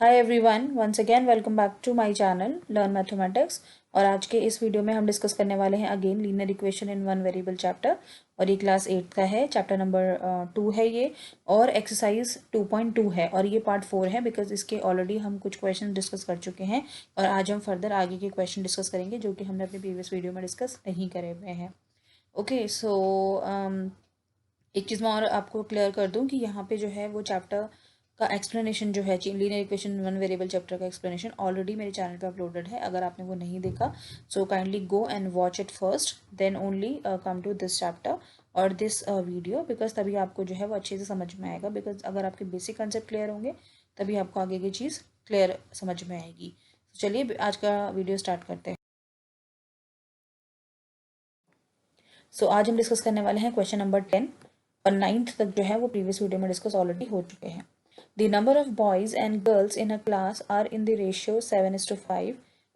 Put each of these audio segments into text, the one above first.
Hi everyone, once again welcome back to my channel learn mathematics. और आज के इस वीडियो में हम डिस्कस करने वाले हैं again linear equation in one variable chapter. और ये क्लास 8 का है, चैप्टर नंबर 2 है ये। और एक्सरसाइज 2.2 है और ये पार्ट 4 है बिकॉज इसके ऑलरेडी हम कुछ क्वेश्चन डिस्कस कर चुके हैं। और आज हम फर्दर आगे के क्वेश्चन डिस्कस करेंगे जो कि हमने अपने प्रीवियस वीडियो में डिस्कस नहीं करे हुए हैं। ओके सो एक चीज़ मैं और आपको क्लियर कर दूं कि यहाँ पे जो है वो चैप्टर का एक्सप्लेनेशन जो है linear equation one variable chapter का एक्सप्लेनेशन ऑलरेडी मेरे चैनल पे अपलोडेड है। अगर आपने वो नहीं देखा so kindly go and watch it first, then only come to this chapter और दिस वीडियो, बिकॉज तभी आपको जो है वो अच्छे से समझ में आएगा। बिकॉज अगर आपके बेसिक कंसेप्ट क्लियर होंगे तभी आपको आगे की चीज़ क्लियर समझ में आएगी। चलिए आज का वीडियो स्टार्ट करते हैं। आज हम डिस्कस करने वाले हैं क्वेश्चन नंबर 10 और 9th तक जो है वो प्रीवियस वीडियो में डिस्कस ऑलरेडी हो चुके हैं। The number of boys and girls in a class are in the ratio 7:5.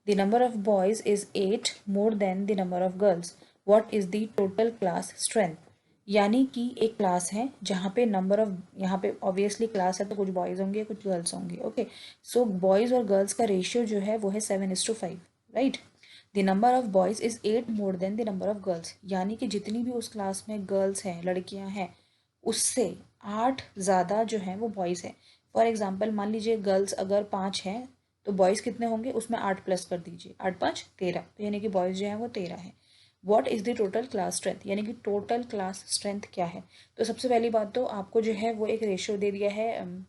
The number of boys is 8 more than the number of girls. What is the total class strength? यानी कि एक class है जहाँ पे number of, यहाँ पे obviously class है तो कुछ बॉयज़ होंगे कुछ गर्ल्स होंगे। ओके सो बॉयज़ और गर्ल्स का रेशियो जो है वो है 7:5, right. The number of boys is 8 more than the number of girls, यानी कि जितनी भी उस क्लास में गर्ल्स हैं, लड़कियां हैं, उससे 8 ज़्यादा जो है वो बॉयज़ हैं। फॉर एग्जाम्पल मान लीजिए गर्ल्स अगर 5 हैं तो बॉयज़ कितने होंगे, उसमें 8 प्लस कर दीजिए, 8 5 13, तो यानी कि बॉयज़ जो हैं वो 13 हैं। What is the total class strength, यानी कि टोटल क्लास स्ट्रेंथ क्या है। तो सबसे पहली बात तो आपको जो है वो एक रेशियो दे दिया है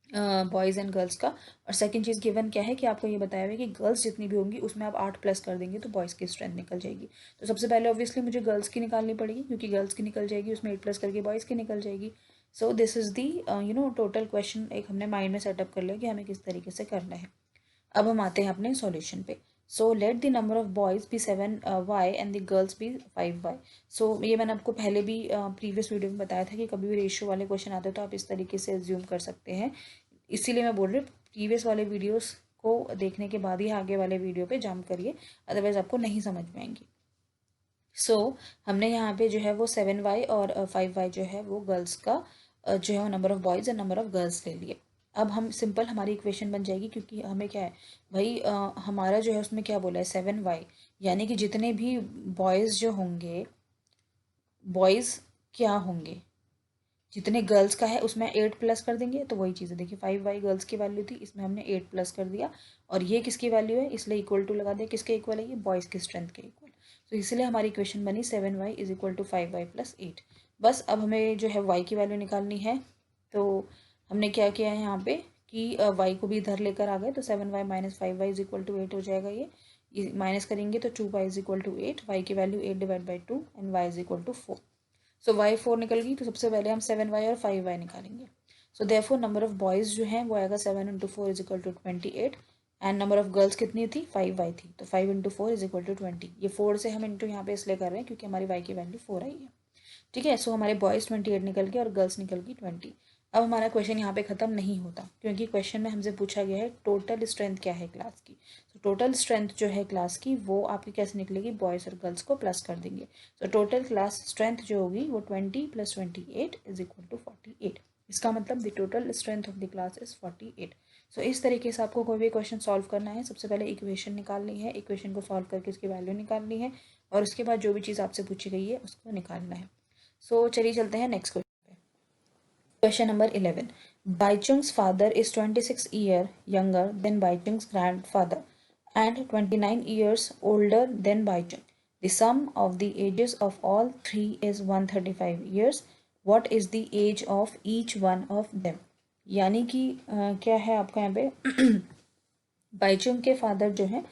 बॉयज़ एंड गर्ल्स का। और सेकंड चीज़ गिवन क्या है कि आपको ये बताया हुआ है कि गर्ल्स जितनी भी होंगी उसमें आप 8 प्लस कर देंगे तो बॉयज़ की स्ट्रेंथ निकल जाएगी। तो सबसे पहले ऑब्वियसली मुझे गर्ल्स की निकालनी पड़ेगी, क्योंकि गर्ल्स की निकल जाएगी उसमें 8 प्लस करके बॉयज़ की निकल जाएगी। So this is the total question एक हमने माइंड में सेटअप कर लिया कि हमें किस तरीके से करना है। अब हम आते हैं अपने सॉल्यूशन पे। So let the number of boys be 7y and the girls be 5y। So ये मैंने आपको पहले भी प्रीवियस वीडियो में बताया था कि कभी भी रेशियो वाले क्वेश्चन आते हैं तो आप इस तरीके से एज्यूम कर सकते हैं। इसीलिए मैं बोल रही हूँ प्रीवियस वाले वीडियोस को देखने के बाद ही आगे वाले वीडियो पे जंप करिए, अदरवाइज आपको नहीं समझ में आएंगी। हमने यहाँ पे जो है वो 7y और 5y जो है वो गर्ल्स का जो है वो number of boys and number of girls ले लिए। अब हम सिंपल हमारी इक्वेशन बन जाएगी, क्योंकि हमें क्या है भाई, हमारा जो है उसमें क्या बोला है 7y, यानी कि जितने भी बॉयज़ जो होंगे, बॉयज़ क्या होंगे, जितने गर्ल्स का है उसमें 8 प्लस कर देंगे तो वही चीज़ है। देखिए 5y गर्ल्स की वैल्यू थी, इसमें हमने 8 प्लस कर दिया और ये किसकी वैल्यू है, इसलिए इक्वल टू लगा दिया। किसके इक्वल है, ये बॉयज़ की स्ट्रेंथ के इक्वल। तो इसलिए हमारी इक्वेशन बनी 7y is equal to 5y plus 8। बस अब हमें जो है y की वैल्यू निकालनी है। तो हमने क्या किया है यहाँ पे कि y को भी इधर लेकर आ गए, तो 7y minus 5y is equal to 8 हो जाएगा। ये माइनस करेंगे तो 2y is equal to 8, y की value 8 divide by 2 and y is equal to 4। So y 4 निकल गई, तो सबसे पहले हम 7y और 5y निकालेंगे। So therefore number of boys जो हैं वो आएगा 7 into 4 is equal to 28 and number of girls कितनी थी, 5y थी, तो 5 इंटू 4 इज इक्वल टू 20। ये 4 से हम इंटू यहाँ पे इसलिए कर रहे हैं क्योंकि हमारी y की वैल्यू 4 आई है। ठीक है, सो हमारे बॉयज़ 28 निकल गए और गर्ल्स निकल गई 20। अब हमारा क्वेश्चन यहाँ पे ख़त्म नहीं होता, क्योंकि क्वेश्चन में हमसे पूछा गया है टोटल स्ट्रेंथ क्या है क्लास की। तो टोटल स्ट्रेंथ जो है क्लास की वो आपकी कैसे निकलेगी, बॉयज़ और गर्ल्स को प्लस कर देंगे। तो टोटल क्लास स्ट्रेंथ जो होगी वो 20 + 28 इज इक्वल टू 48। इसका मतलब the total strength of the class is 48। सो इस तरीके से आपको कोई भी क्वेश्चन सॉल्व करना है, सबसे पहले इक्वेशन निकालनी है, इक्वेशन को सॉल्व करके उसकी वैल्यू निकालनी है और उसके बाद जो भी चीज़ आपसे पूछी गई है उसको निकालना है। चलिए चलते हैं नेक्स्ट क्वेश्चन पे। Question number 11। Bhaichung's father is 26 year younger than Bhaichung's grandfather and 29 years older than Baichung. The sum of the ages of all three is 135 years. What is the age of each one of them? यानी कि क्या है आपका यहाँ पे बाइचुंग के father जो हैं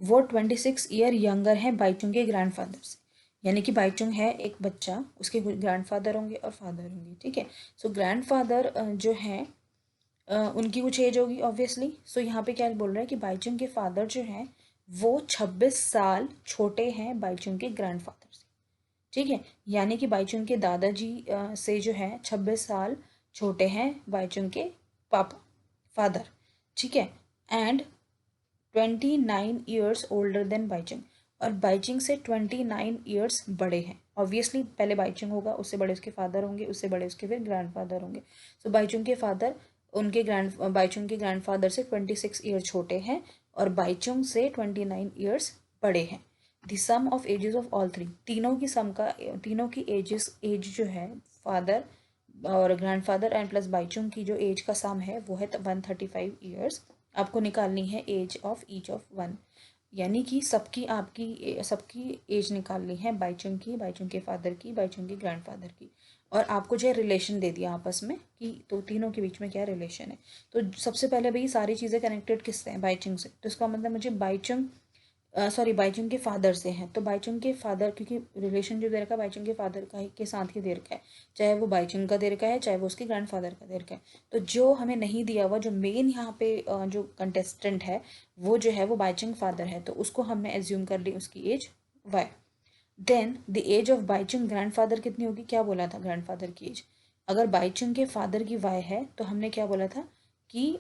वो 26 ईयर यंगर हैं बाइचुंग के ग्रैंडफादर से। यानी कि बाइचुंग है एक बच्चा, उसके ग्रैंडफादर होंगे और फादर होंगे। ठीक है, सो ग्रैंडफादर जो है उनकी कुछ एज होगी ऑब्वियसली। सो यहाँ पे क्या बोल रहा है कि बाइचुंग के फादर जो हैं वो 26 साल छोटे हैं बाइचुंग के ग्रैंडफादर से। ठीक है, यानी कि बाइचुंग के दादाजी से जो है 26 साल छोटे हैं बाइचुंग के पापा, फादर। ठीक है, and 29 years older than Bhaichung, और बाइचुंग से 29 ईयर्स बड़े हैं। ऑब्वियसली पहले बाइचुंग होगा, उससे बड़े उसके फादर होंगे, उससे बड़े उसके फिर ग्रैंडफादर होंगे। सो बाइचुंग के फादर उनके बाईचुंग के ग्रैंडफादर से 26 ईयर छोटे हैं और बाईचुंग से 29 ईयर्स बड़े हैं। The sum of ages of all three, तीनों की सम का, तीनों की एज जो है फादर और ग्रैंडफादर एंड प्लस बाईचुंग की जो एज का सम है वो है 135 ईयर्स। आपको निकालनी है age of each of one, यानी कि सबकी एज निकालनी है, बाईचुंग की, बाईचुंग के फादर की, बाईचुंग के ग्रैंडफादर की। और आपको जो है रिलेशन दे दिया आपस में कि तो तीनों के बीच में क्या रिलेशन है। तो सबसे पहले भाई सारी चीज़ें कनेक्टेड किससे हैं, बाईचुंग से। तो इसका मतलब मुझे बाईचुंग के फादर से हैं, तो बाईचुंग के फादर, क्योंकि रिलेशन जो दे रखा है बाईचुंग के फादर का के साथ ही दे रखा है, चाहे वो बाईचुंग का दे रखा है चाहे वो उसके ग्रैंडफादर का दे रखा है। तो जो हमें नहीं दिया हुआ, जो मेन यहाँ पे जो कंटेस्टेंट है वो जो है वो बाईचुंग फादर है, तो उसको हमने एज्यूम कर ली उसकी age y. Then the age of Baichung grandfather कितनी होगी, क्या बोला था ग्रैंडफादर की एज, अगर बाईचुंग के फादर की वाई है तो हमने क्या बोला था कि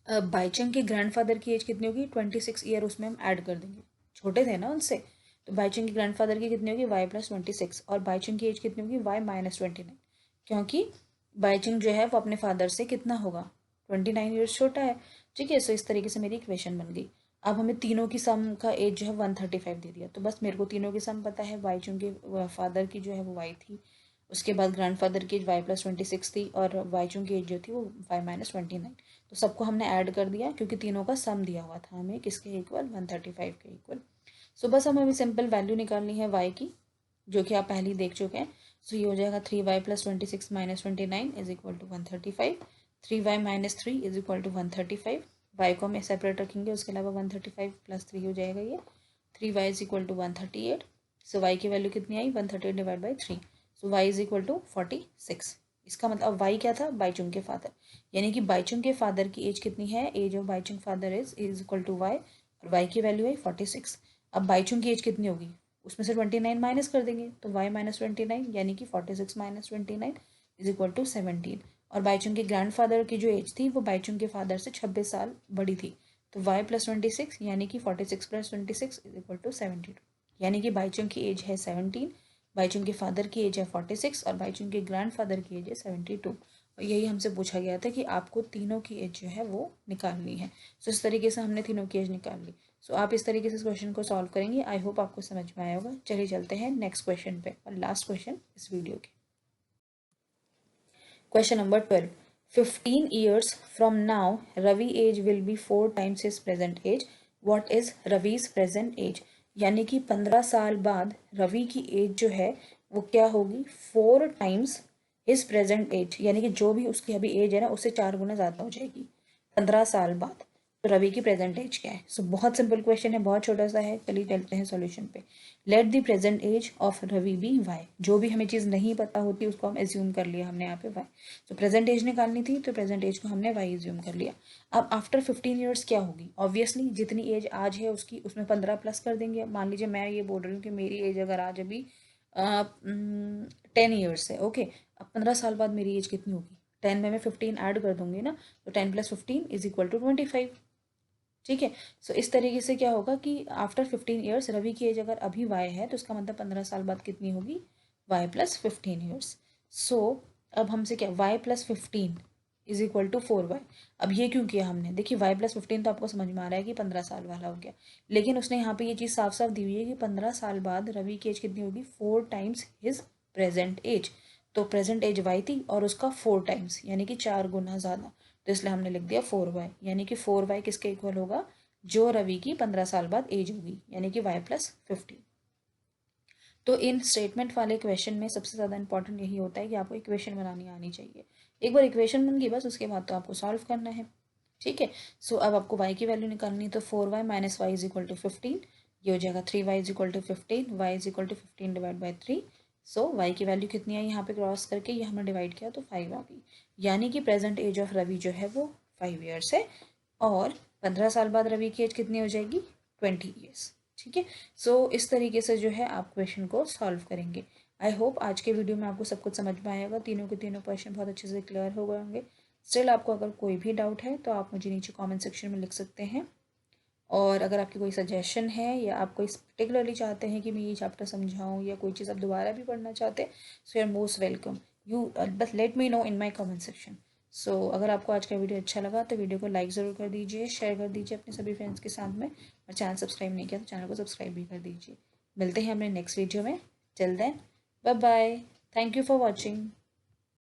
बाईचुंग के ग्रैंडफादर की एज कितनी होगी, 26 ईयर उसमें हम ऐड कर देंगे, छोटे थे ना उनसे। तो बाईचुंग के ग्रैंडफादर की कितनी होगी, वाई प्लस 26, और बाईचुंग की एज कितनी होगी, वाई माइनस 29, क्योंकि बाईचुंग जो है वो अपने फादर से कितना होगा, 29 ईयर्स छोटा है। ठीक है, सो इस तरीके से मेरी इक्वेशन बन गई। अब हमें तीनों की सम का एज जो है 135 दे दिया, तो बस मेरे को तीनों की सम पता है, बाईचुंग के फादर की जो है वो वाई थी, उसके बाद ग्रैंडफादर की एज वाई प्लस 26 थी, और बाईचुंग की एज जो थी वो वाई माइनस 29। तो सबको हमने ऐड कर दिया क्योंकि तीनों का सम दिया हुआ था हमें, किसके इक्वल, 135 के इक्वल। सो बस हमें सिंपल वैल्यू निकालनी है y की, जो कि आप पहले ही देख चुके हैं। सो ये हो जाएगा 3y plus 26 minus 29 is equal to 135, 3y minus 3 is equal to 135, y को हमें सेपरेट रखेंगे, उसके अलावा 135 प्लस 3 हो जाएगा ये, 3y is equal to 138। So y की वैल्यू कितनी आई, 138 divide by 3, so y is equal to 46। इसका मतलब y क्या था, बाईचुंग के फादर, यानी कि बाईचुंग के फादर की एज कितनी है, age of Baichung father is equal to y, और y की वैल्यू है 46। अब बाईचुंग की एज कितनी होगी, उसमें से 29 माइनस कर देंगे, तो y माइनस 29 यानी कि 46 माइनस 29 इज इक्वल टू 17। और बाईचुंग के ग्रैंडफादर की जो एज थी वो बाईचुंग के फादर से 26 साल बड़ी थी, तो y प्लस 26 यानी कि 46 प्लस 26 इज इक्वल टू 72, यानी कि बाईचुंग की एज है 17, बाईचुंग के फादर की एज है 46 और बाईचुंग के ग्रैंडफादर की एज है 72। और यही हमसे पूछा गया था कि आपको तीनों की एज जो है वो निकालनी है। सो इस तरीके से हमने तीनों की एज निकाल ली। सो आप इस तरीके से इस क्वेश्चन को सॉल्व करेंगे। आई होप आपको समझ में आया होगा। चलिए चलते हैं नेक्स्ट क्वेश्चन पे, और लास्ट क्वेश्चन इस वीडियो के। Question number 12, 15 years from now Ravi age will be 4 times his present age. What is Ravi's present age? यानी कि 15 साल बाद रवि की एज जो है वो क्या होगी, 4 टाइम्स हिज प्रेजेंट एज, यानी कि जो भी उसकी अभी एज है ना उससे 4 गुना ज़्यादा हो जाएगी 15 साल बाद। तो रवि की प्रेजेंट एज क्या है। सो बहुत सिंपल क्वेश्चन है, बहुत छोटा सा है। चलिए चलते हैं सॉल्यूशन पे। Let the present age of Ravi be y, जो भी हमें चीज़ नहीं पता होती उसको हम एज्यूम कर लिया हमने यहाँ पे वाई। तो प्रेजेंट एज निकालनी थी, तो प्रेजेंट एज को हमने वाई एज्यूम कर लिया। अब आफ्टर 15 ईयर्स क्या होगी, ऑब्वियसली जितनी एज आज है उसकी उसमें 15 प्लस कर देंगे। मान लीजिए मैं ये बोल रही हूँ कि मेरी एज अगर आज अभी 10 ईयर्स है, ओके। अब 15 साल बाद मेरी एज कितनी होगी, 10 में मैं 15 ऐड कर दूंगी ना, तो 10 प्लस 15 इज इक्वल टू 25। ठीक है, सो इस तरीके से क्या होगा कि आफ्टर 15 ईयर्स रवि की एज अगर अभी वाई है तो इसका मतलब 15 साल बाद कितनी होगी, वाई प्लस 15 ईयर्स। सो अब हमसे क्या, y plus 15 is equal to 4y। अब ये क्यों किया हमने, देखिए वाई प्लस 15 तो आपको समझ में आ रहा है कि 15 साल वाला हो गया, लेकिन उसने यहाँ पे ये चीज़ साफ साफ दी हुई है कि 15 साल बाद रवि की एज कितनी होगी, 4 टाइम्स हिज प्रेजेंट एज। तो प्रेजेंट एज वाई थी और उसका 4 टाइम्स यानी कि 4 गुना ज़्यादा, तो इसलिए हमने लिख दिया 4y, यानी कि 4y किसके इक्वल होगा, जो रवि की 15 साल बाद एज होगी, यानी कि y प्लस 15। तो इन स्टेटमेंट वाले क्वेश्चन में सबसे ज़्यादा इंपॉर्टेंट यही होता है कि आपको इक्वेशन बनानी आनी चाहिए। एक बार इक्वेशन बन गई बस, उसके बाद तो आपको सॉल्व करना है। ठीक है, सो अब आपको y की वैल्यू निकालनी है, तो 4y minus y is equal to 15, ये हो जाएगा 3y is equal to 15, y is equal to 15 divide by 3। So y की वैल्यू कितनी आई, यहाँ पे क्रॉस करके ये हमने डिवाइड किया तो 5 आ गई, यानी कि प्रेजेंट एज ऑफ रवि जो है वो 5 ईयर्स है, और 15 साल बाद रवि की एज कितनी हो जाएगी, 20 ईयर्स। ठीक है, सो इस तरीके से जो है आप क्वेश्चन को सॉल्व करेंगे। आई होप आज के वीडियो में आपको सब कुछ समझ में आएगा, तीनों के तीनों क्वेश्चन बहुत अच्छे से क्लियर हो गए होंगे। स्टिल आपको अगर कोई भी डाउट है तो आप मुझे नीचे कमेंट सेक्शन में लिख सकते हैं, और अगर आपकी कोई सजेशन है या आप कोई पर्टिकुलरली चाहते हैं कि मैं ये चैप्टर समझाऊँ या कोई चीज़ आप दोबारा भी पढ़ना चाहते हैं, so you are most welcome. You बस let me know in my comment section. So अगर आपको आज का वीडियो अच्छा लगा तो वीडियो को लाइक ज़रूर कर दीजिए, शेयर कर दीजिए अपने सभी फ्रेंड्स के साथ में, और चैनल सब्सक्राइब नहीं किया तो चैनल को सब्सक्राइब भी कर दीजिए। मिलते हैं अपने नेक्स्ट वीडियो में। Till then bye bye. Thank you for watching.